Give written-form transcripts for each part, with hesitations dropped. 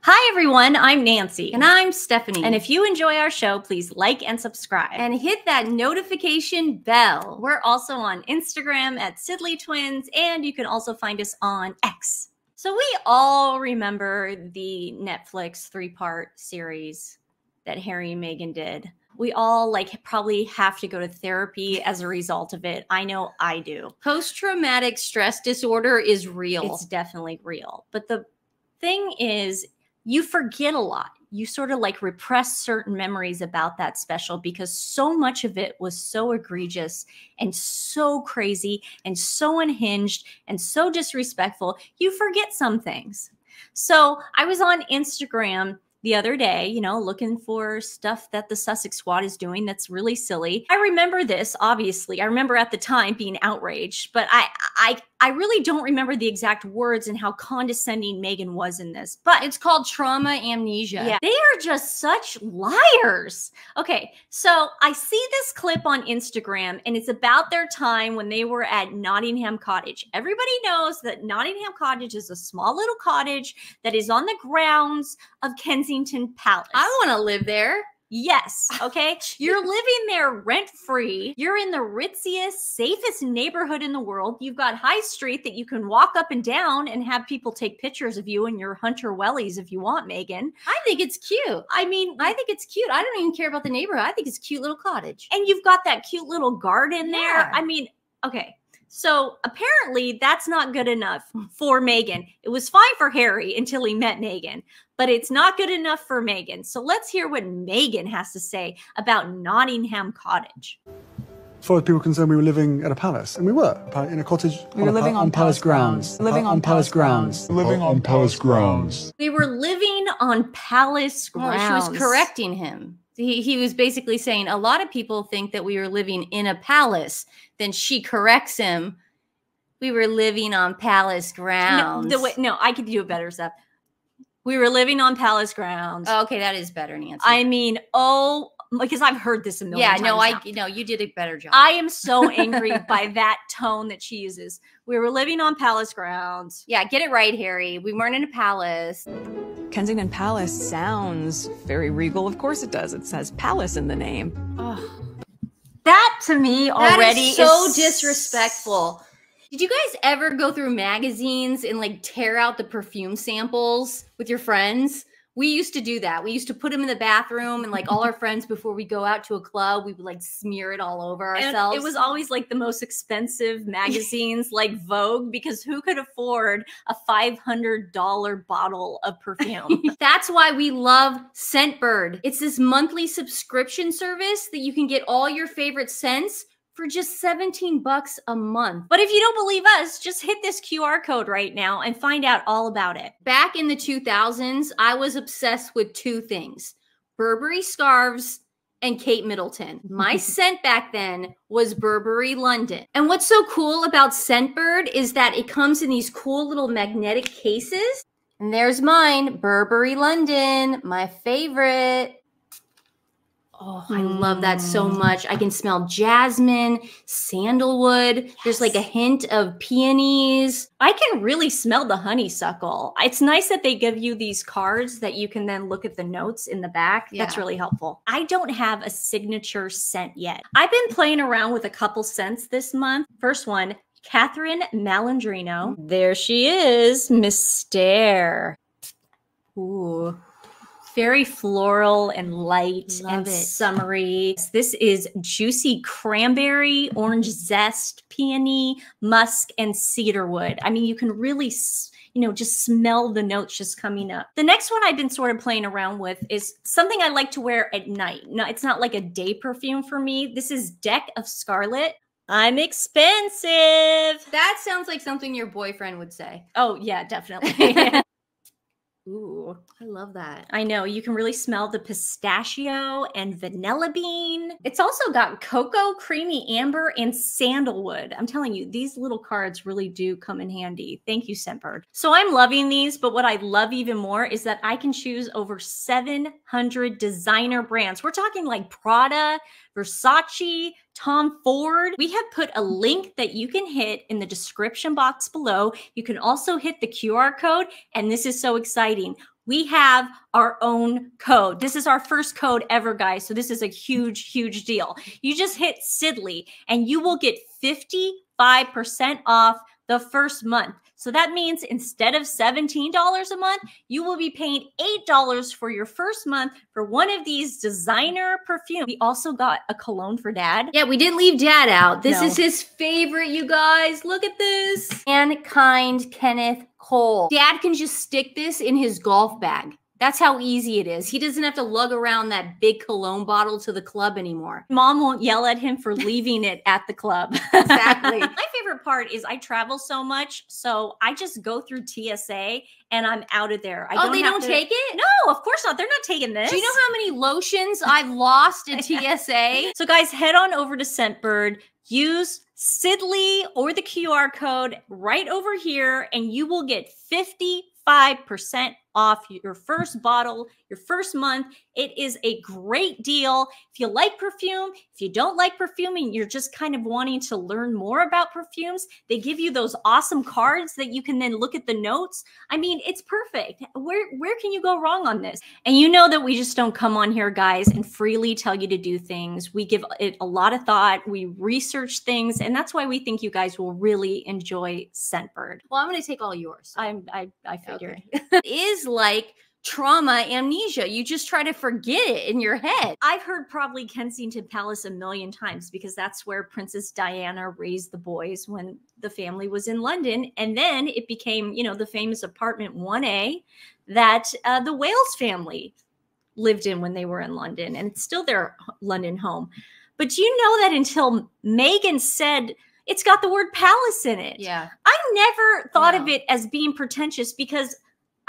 Hi everyone, I'm Nancy. And I'm Stephanie. And if you enjoy our show, please like and subscribe. And hit that notification bell. We're also on Instagram at TWiN, and you can also find us on X. So we all remember the Netflix 3-part series that Harry and Meghan did. We all probably have to go to therapy as a result of it. I know I do. Post-traumatic stress disorder is real. It's definitely real. But the thing is, you forget a lot. You sort of repress certain memories about that special because so much of it was so egregious and so crazy and so unhinged and so disrespectful. You forget some things. So I was on Instagram the other day, looking for stuff that the Sussex Squad is doing that's really silly. I remember this, obviously. I remember at the time being outraged, but I really don't remember the exact words and how condescending Meghan was in this. But it's called trauma amnesia. Yeah, they are just such liars. Okay, so I see this clip on Instagram, and it's about their time when they were at Nottingham Cottage. Everybody knows that Nottingham Cottage is a small little cottage that is on the grounds of Kensington Palace. I want to live there. Yes, okay? You're living there rent-free. You're in the ritziest, safest neighborhood in the world. You've got High Street that you can walk up and down and have people take pictures of you and your Hunter Wellies if you want, Meghan. I think it's cute. I mean, I think it's cute. I don't even care about the neighborhood. I think it's a cute little cottage. And you've got that cute little garden there. I mean, okay. So apparently that's not good enough for Meghan. It was fine for Harry until he met Meghan, but it's not good enough for Meghan. So let's hear what Meghan has to say about Nottingham Cottage. As far as people were concerned, we were living at a palace, and we were in a cottage. We were living on palace grounds. Living on palace grounds. Living on palace grounds. We were living on palace grounds. Oh, she was correcting him. He was basically saying a lot of people think that we were living in a palace. Then she corrects him. We were living on palace grounds. No, I could do a better stuff. We were living on palace grounds. Oh, okay, that is better, Nancy. I mean, because I've heard this a million times. No, you did a better job. I am so angry by that tone that she uses. We were living on palace grounds. Yeah, get it right, Harry. We weren't in a palace. Kensington Palace sounds very regal. Of course it does. It says palace in the name. Oh. That to me already is so disrespectful. Did you guys ever go through magazines and tear out the perfume samples with your friends? We used to do that. We used to put them in the bathroom and all our friends before we go out to a club, we would smear it all over ourselves. And it was always the most expensive magazines like Vogue, because who could afford a $500 bottle of perfume? That's why we love Scentbird. It's this monthly subscription service that you can get all your favorite scents for just $17 a month. But if you don't believe us, just hit this QR code right now and find out all about it. Back in the 2000s, I was obsessed with two things: Burberry scarves and Kate Middleton. My scent back then was Burberry London. And what's so cool about Scentbird is that it comes in these cool little magnetic cases. And there's mine, Burberry London, my favorite. Oh, I love that so much. I can smell jasmine, sandalwood. Yes. There's a hint of peonies. I can really smell the honeysuckle. It's nice that they give you these cards that you can then look at the notes in the back. Yeah. That's really helpful. I don't have a signature scent yet. I've been playing around with a couple scents this month. First one, Catherine Malandrino. There she is, Mystére. Ooh. Very floral and light summery. This is juicy cranberry, orange zest, peony, musk, and cedarwood. I mean, you can really, just smell the notes just coming up. The next one I've been sort of playing around with is something I like to wear at night. No, it's not like a day perfume for me. This is Deck of Scarlet. I'm expensive. That sounds like something your boyfriend would say. Oh, yeah, definitely. Ooh, I love that. I know. You can really smell the pistachio and vanilla bean. It's also got cocoa, creamy amber, and sandalwood. I'm telling you, these little cards really do come in handy. Thank you, Scentbird. So I'm loving these, but what I love even more is that I can choose over 700 designer brands. We're talking like Prada, Versace, Tom Ford. We have put a link that you can hit in the description box below. You can also hit the QR code, and this is so exciting. We have our own code. This is our first code ever, guys. So this is a huge, huge deal. You just hit Sidley and you will get 55% off the first month. So that means instead of $17 a month, you will be paying $8 for your first month for one of these designer perfumes. We also got a cologne for Dad. Yeah, we didn't leave Dad out. This is his favorite, you guys. Look at this. Mankind Kenneth Cole. Dad can just stick this in his golf bag. That's how easy it is. He doesn't have to lug around that big cologne bottle to the club anymore. Mom won't yell at him for leaving it at the club. Exactly. My favorite part is I travel so much, so I just go through TSA and I'm out of there. They don't take it? No, of course not. They're not taking this. Do you know how many lotions I've lost at TSA? So guys, head on over to Scentbird, use Sidley or the QR code right over here, and you will get 55% off your first bottle, your first month. It is a great deal. If you like perfume, if you don't like perfume and you're just kind of wanting to learn more about perfumes, they give you those awesome cards that you can then look at the notes. I mean, it's perfect. Where can you go wrong on this? And you know that we just don't come on here, guys, and freely tell you to do things. We give it a lot of thought. We research things, and that's why we think you guys will really enjoy Scentbird. Well, I'm going to take all yours. I figured. Okay. It is like trauma amnesia. You just try to forget it in your head. I've heard probably Kensington Palace a million times because that's where Princess Diana raised the boys when the family was in London. And then it became, you know, the famous apartment 1A that the Wales family lived in when they were in London. And it's still their London home. But do you know that until Meghan said it's got the word palace in it? Yeah. I never thought of it as being pretentious because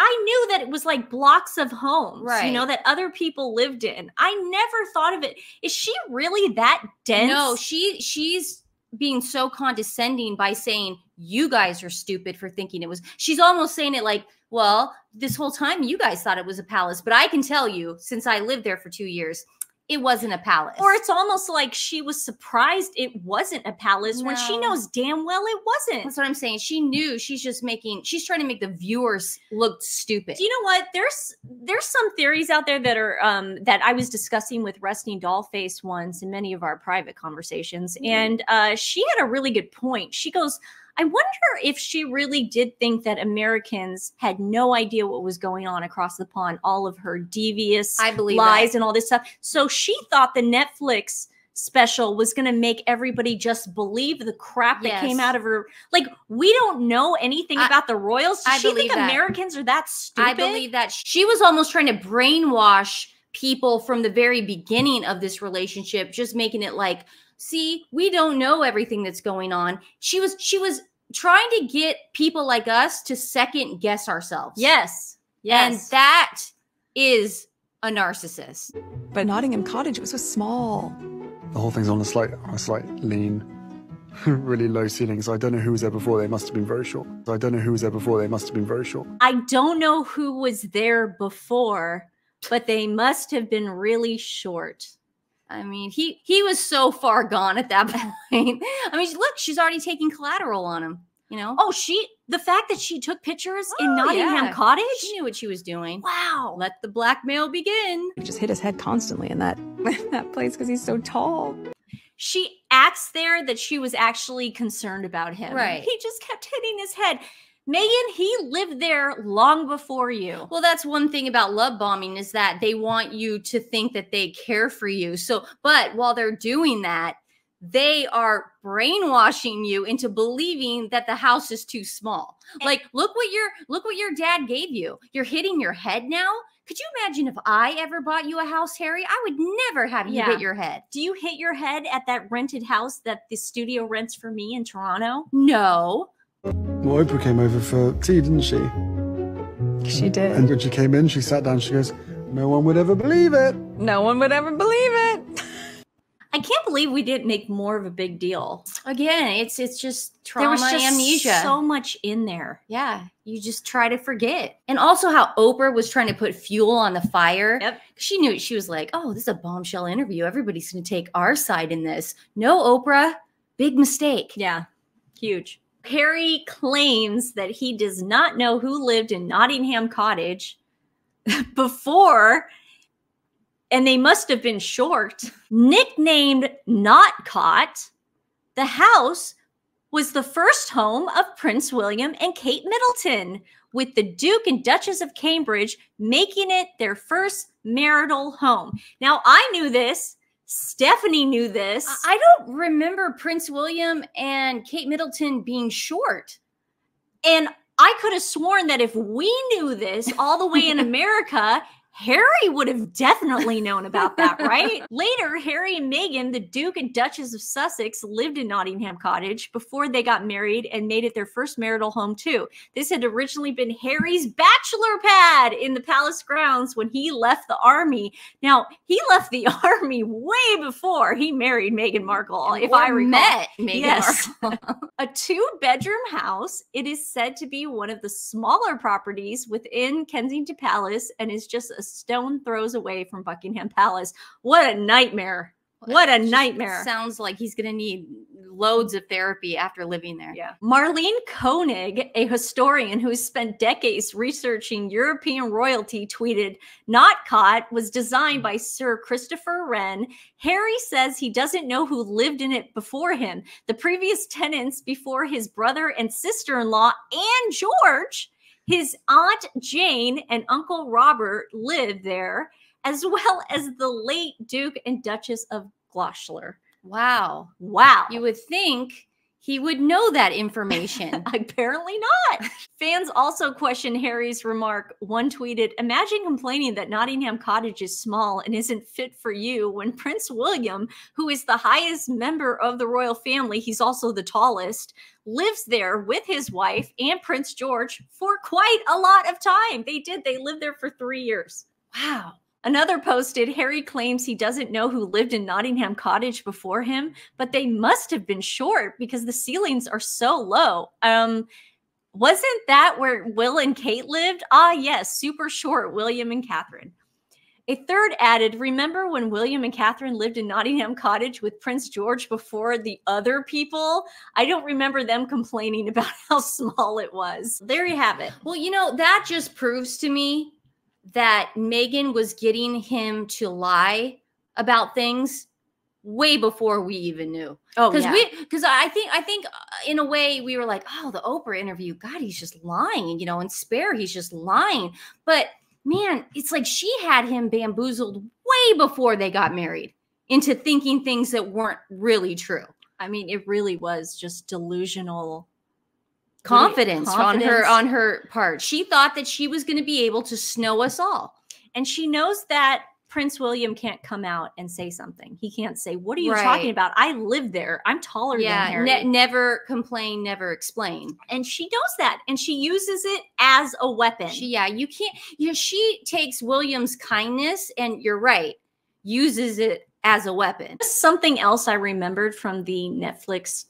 I knew that it was like blocks of homes, right, you know, that other people lived in. I never thought of it. Is she really that dense? No, she's being so condescending by saying, you guys are stupid for thinking it was. She's almost saying it like, well, this whole time you guys thought it was a palace. But I can tell you, since I lived there for 2 years, it wasn't a palace. Or it's almost like she was surprised it wasn't a palace when she knows damn well it wasn't. That's what I'm saying. She knew. She's trying to make the viewers look stupid. Do you know what? There's some theories out there that are that I was discussing with Resting Dollface once in many of our private conversations. And she had a really good point. She goes, I wonder if she really did think that Americans had no idea what was going on across the pond, all of her devious lies and all this stuff. So she thought the Netflix special was going to make everybody just believe the crap that came out of her. Like, we don't know anything about the royals. Does she think Americans are that stupid? I believe that. She was almost trying to brainwash people from the very beginning of this relationship, just making it like, see, we don't know everything that's going on. She was trying to get people like us to second guess ourselves. Yes. Yes. And that is a narcissist. But Nottingham Cottage was so small. The whole thing's on a slight lean, really low ceiling. So I don't know who was there before. They must have been very short. I don't know who was there before, but they must have been really short. I mean, he was so far gone at that point. I mean, look, she's already taking collateral on him, you know? Oh, the fact that she took pictures in Nottingham Cottage? She knew what she was doing. Wow. Let the blackmail begin. He just hit his head constantly in that place because he's so tall. She acts there that she was actually concerned about him. Right. He just kept hitting his head. Meghan, he lived there long before you. Well, that's one thing about love bombing is that they want you to think that they care for you. So, but while they're doing that, they are brainwashing you into believing that the house is too small. Like, look what your dad gave you. You're hitting your head now. Could you imagine if I ever bought you a house, Harry? I would never have you hit your head. Do you hit your head at that rented house that the studio rents for me in Toronto? No. Well, Oprah came over for tea, didn't she? She did. And when she came in, she sat down, she goes, no one would ever believe it. No one would ever believe it. I can't believe we didn't make more of a big deal. Again, it's just trauma, there was just amnesia. So much in there. Yeah, you just try to forget. And also how Oprah was trying to put fuel on the fire. Yep. She knew it. She was like, oh, this is a bombshell interview. Everybody's going to take our side in this. No, Oprah, big mistake. Yeah, huge. Harry claims that he does not know who lived in Nottingham Cottage before, and they must have been short. Nicknamed Notcott, the house was the first home of Prince William and Kate Middleton, with the Duke and Duchess of Cambridge making it their first marital home. Now, I knew this. Stephanie knew this. I don't remember Prince William and Kate Middleton being short. And I could have sworn that if we knew this all the way in America, Harry would have definitely known about that, right? Later, Harry and Meghan, the Duke and Duchess of Sussex, lived in Nottingham Cottage before they got married and made it their first marital home too. This had originally been Harry's bachelor pad in the palace grounds when he left the army. Now, he left the army way before he married Meghan Markle, if I recall. Met Meghan Markle. A 2-bedroom house. It is said to be one of the smaller properties within Kensington Palace and is just a stone throws away from Buckingham Palace. What a nightmare. What a nightmare. Sounds like he's going to need loads of therapy after living there. Yeah. Marlene Koenig, a historian who has spent decades researching European royalty, tweeted, Notcott was designed by Sir Christopher Wren. Harry says he doesn't know who lived in it before him. The previous tenants before his brother and sister-in-law and George, his Aunt Jane and Uncle Robert lived there, as well as the late Duke and Duchess of Gloucester. Wow. Wow. You would think he would know that information. Apparently not. Fans also question Harry's remark. One tweeted, imagine complaining that Nottingham Cottage is small and isn't fit for you when Prince William, who is the highest member of the royal family, he's also the tallest, lives there with his wife and Prince George for quite a lot of time. They did. They lived there for 3 years. Wow. Another posted, Harry claims he doesn't know who lived in Nottingham Cottage before him, but they must have been short because the ceilings are so low. Wasn't that where Will and Kate lived? Ah, yes, super short, William and Catherine. A third added, remember when William and Catherine lived in Nottingham Cottage with Prince George before the other people? I don't remember them complaining about how small it was. There you have it. Well, you know, that just proves to me that Meghan was getting him to lie about things way before we even knew. Oh, yeah. Because I think in a way we were like, oh, the Oprah interview, God, he's just lying, you know, and Spare, he's just lying. But man, it's like she had him bamboozled way before they got married into thinking things that weren't really true. I mean, it really was just delusional confidence on her part. She thought that she was going to be able to snow us all. And she knows that Prince William can't come out and say something. He can't say, what are you talking about? I live there. I'm taller than Harry. Never complain, never explain. And she knows that. And she uses it as a weapon. She takes William's kindness and you're right, uses it as a weapon. Something else I remembered from the Netflix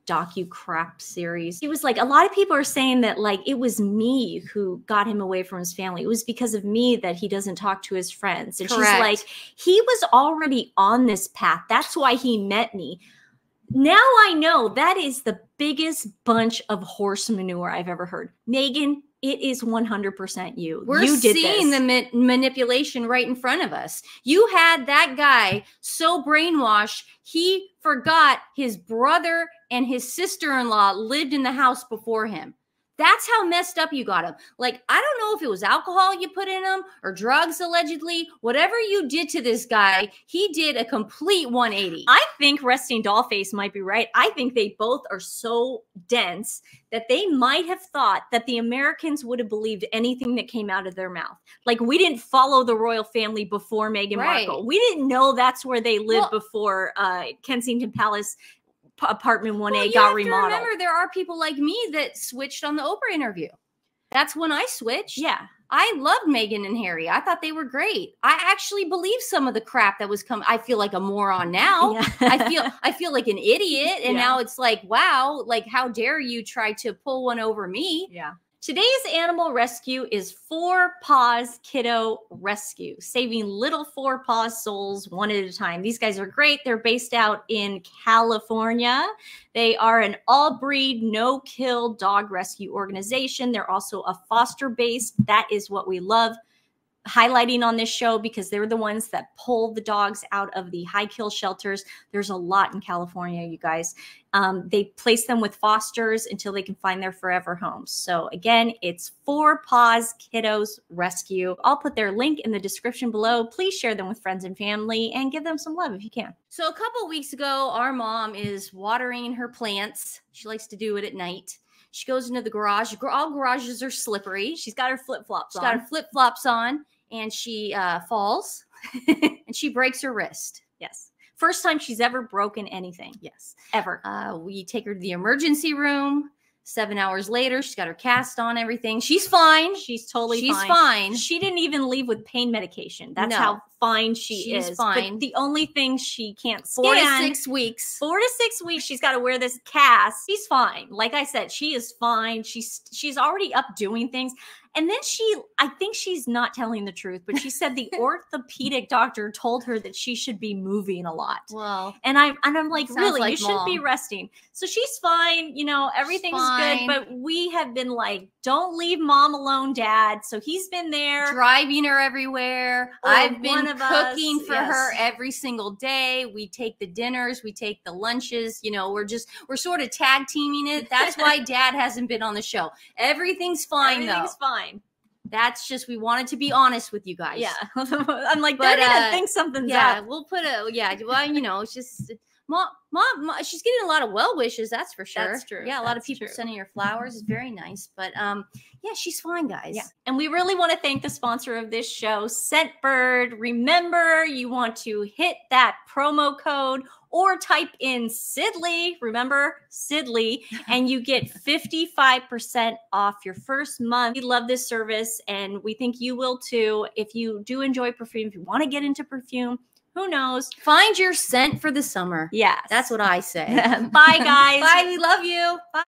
docu-crap series. It was like, a lot of people are saying that like, it was me who got him away from his family. It was because of me that he doesn't talk to his friends. And Correct. She's like, he was already on this path. That's why he met me. Now I know that is the biggest bunch of horse manure I've ever heard. Meghan, it is 100% you. We're seeing the manipulation right in front of us. You had that guy so brainwashed, he forgot his brother and his sister-in-law lived in the house before him. That's how messed up you got him. Like, I don't know if it was alcohol you put in him or drugs, allegedly. Whatever you did to this guy, he did a complete 180. I think Resting Dollface might be right. I think they both are so dense that they might have thought that the Americans would have believed anything that came out of their mouth. Like, we didn't follow the royal family before Meghan Markle. We didn't know that's where they lived before Kensington Palace apartment 1A got remodeled. Remember, there are people like me that switched on the Oprah interview. that's when I switched. Yeah. I loved Meghan and Harry. I thought they were great. I actually believe some of the crap that was coming. I feel like a moron now. Yeah. I feel like an idiot. And now it's like, wow, like how dare you try to pull one over me? Yeah. Today's animal rescue is 4 Paws Kiddo Rescue, saving little 4 Paws souls one at a time. These guys are great. They're based out in California. They are an all-breed, no-kill dog rescue organization. They're also a foster-based. That is what we love highlighting on this show, because they're the ones that pull the dogs out of the high kill shelters. There's a lot in California, you guys. They place them with fosters until they can find their forever homes. So again, it's 4 Paws Kiddos Rescue. I'll put their link in the description below. Please share them with friends and family and give them some love if you can. So a couple weeks ago, our mom is watering her plants. She likes to do it at night. She goes into the garage. All garages are slippery. She's got her flip-flops on. She's got her flip-flops on, and she falls, and she breaks her wrist. Yes. First time she's ever broken anything. Yes. Ever. We take her to the emergency room. 7 hours later, she's got her cast on, everything. She's fine. She's totally She's fine. fine. She didn't even leave with pain medication. That's how fine she's is. Fine. But the only thing she can't stand. 4 to 6 weeks. 4 to 6 weeks. She's got to wear this cast. She's fine. Like I said, she is fine. She's already up doing things. And then I think she's not telling the truth, but she said the orthopedic doctor told her that she should be moving a lot. Well, and I'm like, really, like you shouldn't be resting. So she's fine. You know, everything's good. But we have been like, don't leave mom alone, dad. So he's been there. Driving her everywhere. I've been cooking for her every single day. We take the dinners. We take the lunches. You know, we're sort of tag teaming it. That's why dad hasn't been on the show. Everything's fine, though. Everything's fine. That's just, we wanted to be honest with you guys. Yeah. I'm like, they're gonna think something's up. We'll put well, you know, it's just mom, she's getting a lot of well wishes, that's for sure. That's true. Yeah, a lot of people sending her flowers is very nice. But yeah, she's fine, guys. Yeah. And we really want to thank the sponsor of this show, Scentbird. Remember, you want to hit that promo code or type in Sidley, remember Sidley, and you get 55% off your first month. We love this service, and we think you will too. If you do enjoy perfume, if you want to get into perfume, who knows? Find your scent for the summer. Yes. That's what I say. Bye, guys. Bye. We love you. Bye.